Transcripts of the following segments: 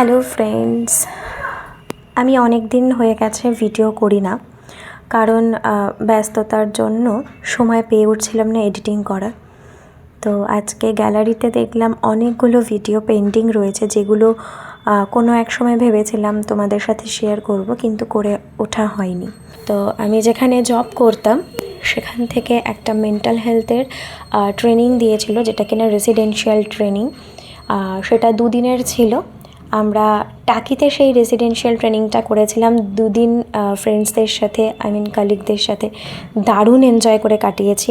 Hello friends, আমি অনেক দিন হয়ে গেছে ভিডিও করি না, কারণ ব্যস্ততার জন্য সময় পেয়ে উঠছিলাম না এডিটিং করা। তো আজকে গ্যালারিতে দেখলাম অনেকগুলো ভিডিও পেন্ডিং রয়েছে, যেগুলো কোনো এক সময় ভেবেছিলাম তোমাদের সাথে শেয়ার করব, কিন্তু করে ওঠা হয়নি। তো আমি যেখানে জব করতাম সেখান থেকে একটা মেন্টাল হেলথের ট্রেনিং দিয়েছিল, যেটা কিনা রেসিডেন্সিয়াল ট্রেনিং। সেটা 2 দিনের ছিল। আমরা টাকিতে সেই রেসিডেন্সিয়াল ট্রেনিংটা করেছিলাম 2 দিন ফ্রেন্ডসদের সাথে, কালিগদের সাথে দারুণ এনজয় করে কাটিয়েছি।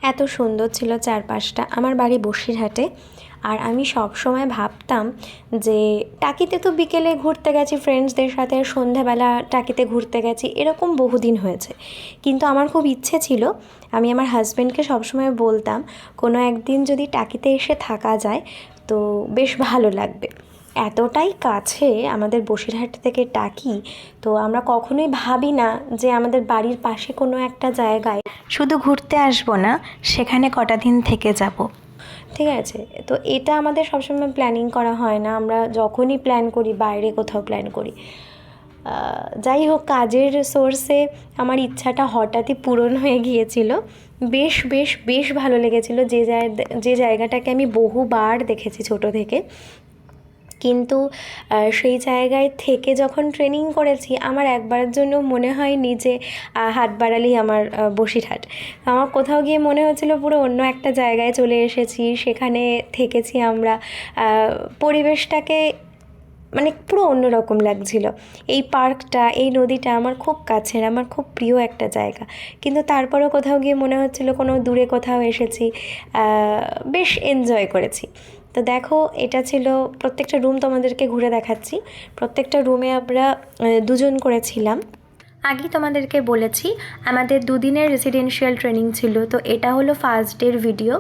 এত সুন্দর ছিল চারপাশটা। আমার বাড়ি বসিরহাটে, আর আমি সব সময় ভাবতাম যে টাকিতে তো বিকেলে ঘুরতে গেছি ফ্রেন্ডসদের সাথে, সন্ধ্যাবেলা টাকিতে ঘুরতে গেছি, এরকম বহুদিন হয়েছে। কিন্তু আমার খুব ইচ্ছে ছিল, আমি আমার হাজব্যান্ডকে সবসময় বলতাম কোনো একদিন যদি টাকিতে এসে থাকা যায় তো বেশ ভালো লাগবে। এতটাই কাছে আমাদের বসিরহাট থেকে টাকি, তো আমরা কখনোই ভাবি না যে আমাদের বাড়ির পাশে কোনো একটা জায়গায় শুধু ঘুরতে আসবো না, সেখানে কটা দিন থেকে যাব। ঠিক আছে, তো এটা আমাদের সবসময় প্ল্যানিং করা হয় না। আমরা যখনই প্ল্যান করি বাইরে কোথাও প্ল্যান করি। যাই হোক, কাজের সোর্সে আমার ইচ্ছাটা হঠাৎই পূরণ হয়ে গিয়েছিল। বেশ বেশ বেশ ভালো লেগেছিল। যে জায়গাটাকে আমি বহুবার দেখেছি ছোট থেকে, কিন্তু সেই জায়গায় থেকে যখন ট্রেনিং করেছি, আমার একবারের জন্য মনে হয়নি যে হাত বাড়ালেই আমার বসিরহাট। আমার কোথাও গিয়ে মনে হচ্ছিলো পুরো অন্য একটা জায়গায় চলে এসেছি, সেখানে থেকেছি আমরা। পরিবেশটাকে মানে পুরো অন্যরকম লাগছিল। এই পার্কটা, এই নদীটা আমার খুব কাছের, আমার খুব প্রিয় একটা জায়গা, কিন্তু তারপরেও কোথাও গিয়ে মনে হচ্ছিলো কোনো দূরে কোথাও এসেছি। বেশ এনজয় করেছি। তো দেখো, এটা ছিল প্রত্যেকটা রুম তোমাদেরকে ঘুরে দেখাচ্ছি। প্রত্যেকটা রুমে আমরা 2 জন করেছিলাম। আগেই তোমাদেরকে বলেছি আমাদের 2 দিনের রেসিডেন্সিয়াল ট্রেনিং ছিল। তো এটা হলো ফার্স্ট ডের ভিডিও।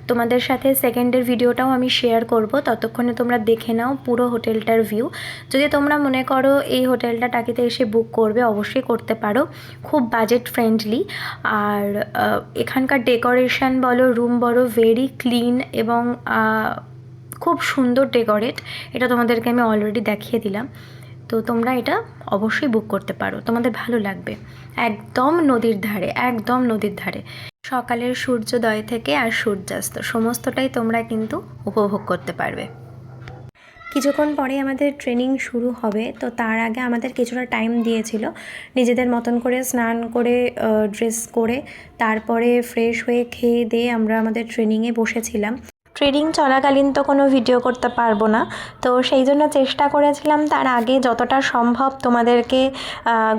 তোমাদের সাথে সেকেন্ডের ভিডিওটাও আমি শেয়ার করব, ততক্ষণে তোমরা দেখে নাও পুরো হোটেলটার ভিউ। যদি তোমরা মনে করো এই হোটেলটা টাকিতে এসে বুক করবে, অবশ্যই করতে পারো। খুব বাজেট ফ্রেন্ডলি, আর এখানকার ডেকোরেশন বলো, রুম বলো, ভেরি ক্লিন এবং খুব সুন্দর ডেকোরেট। এটা তোমাদেরকে আমি অলরেডি দেখিয়ে দিলাম। তো তোমরা এটা অবশ্যই বুক করতে পারো, তোমাদের ভালো লাগবে। একদম নদীর ধারে, একদম নদীর ধারে। সকালের সূর্যোদয় থেকে আর সূর্যাস্ত সমস্তটাই তোমরা কিন্তু উপভোগ করতে পারবে। কিছুক্ষণ পরে আমাদের ট্রেনিং শুরু হবে। তো তার আগে আমাদের কিছুটা টাইম দিয়েছিল নিজেদের মতন করে স্নান করে, ড্রেস করে, তারপরে ফ্রেশ হয়ে খেয়ে দিয়ে আমরা আমাদের ট্রেনিংয়ে বসেছিলাম। ট্রেনিং চলাকালীন তো কোনো ভিডিও করতে পারবো না, তো সেই জন্য চেষ্টা করেছিলাম তার আগে যতটা সম্ভব তোমাদেরকে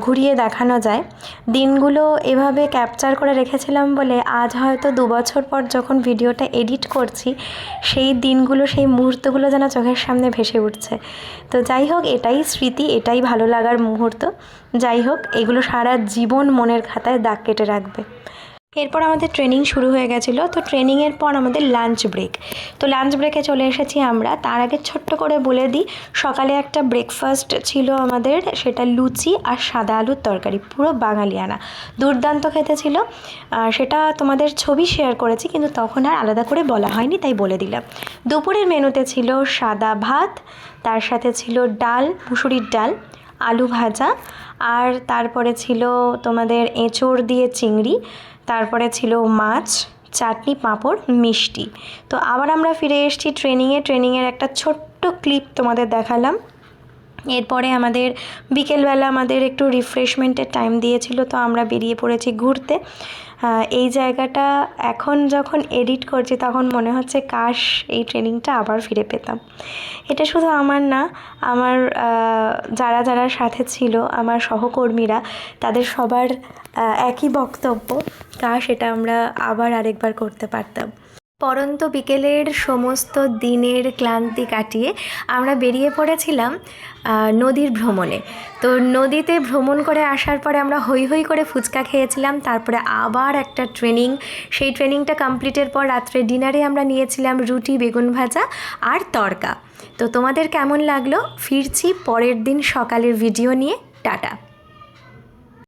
ঘুরিয়ে দেখানো যায়। দিনগুলো এভাবে ক্যাপচার করে রেখেছিলাম বলে আজ হয়তো 2 বছর পর যখন ভিডিওটা এডিট করছি, সেই দিনগুলো, সেই মুহূর্তগুলো যেন চোখের সামনে ভেসে উঠছে। তো যাই হোক, এটাই স্মৃতি, এটাই ভালো লাগার মুহূর্ত। যাই হোক, এগুলো সারা জীবন মনের খাতায় দাগ কেটে রাখবে। এরপর আমাদের ট্রেনিং শুরু হয়ে গেছিলো। তো ট্রেনিংয়ের পর আমাদের লাঞ্চ ব্রেক। তো লাঞ্চ ব্রেকে চলে এসেছি আমরা। তার আগে ছোট্ট করে বলে দিই, সকালে একটা ব্রেকফাস্ট ছিল আমাদের, সেটা লুচি আর সাদা আলুর তরকারি, পুরো বাঙালিয়ানা, দুর্দান্ত খেতে ছিল। সেটা তোমাদের ছবি শেয়ার করেছি, কিন্তু তখন আর আলাদা করে বলা হয়নি, তাই বলে দিলাম। দুপুরের মেনুতে ছিল সাদা ভাত, তার সাথে ছিল ডাল, মুসুরির ডাল, আলু ভাজা, আর তারপরে ছিল তোমাদের এঁচোড় দিয়ে চিংড়ি, তারপরে ছিল মাছ, চাটনি, পাঁপড়, মিষ্টি। তো আবার আমরা ফিরে এসেছি ট্রেনিংয়ের একটা ছোট্ট ক্লিপ তোমাদের দেখালাম। এরপরে আমাদের বিকেলবেলা আমাদের একটু রিফ্রেশমেন্টের টাইম দিয়েছিল, তো আমরা বেরিয়ে পড়েছি ঘুরতে। এই জায়গাটা এখন যখন এডিট করছি তখন মনে হচ্ছে কাশ এই ট্রেনিংটা আবার ফিরে পেতাম। এটা শুধু আমার না, আমার যারা যারা সাথে ছিল, আমার সহকর্মীরা, তাদের সবার একই বক্তব্য, কাশ এটা আমরা আবার আরেকবার করতে পারতাম। পরন্ত বিকেলের সমস্ত দিনের ক্লান্তি কাটিয়ে আমরা বেরিয়ে পড়েছিলাম নদীর ভ্রমণে। তো নদীতে ভ্রমণ করে আসার পরে আমরা হই হই করে ফুচকা খেয়েছিলাম, তারপরে আবার একটা ট্রেনিং। সেই ট্রেনিংটা কমপ্লিটের পর রাত্রে ডিনারে আমরা নিয়েছিলাম রুটি, বেগুন ভাজা আর তড়কা। তো তোমাদের কেমন লাগলো? ফিরছি পরের দিন সকালের ভিডিও নিয়ে। টাটা।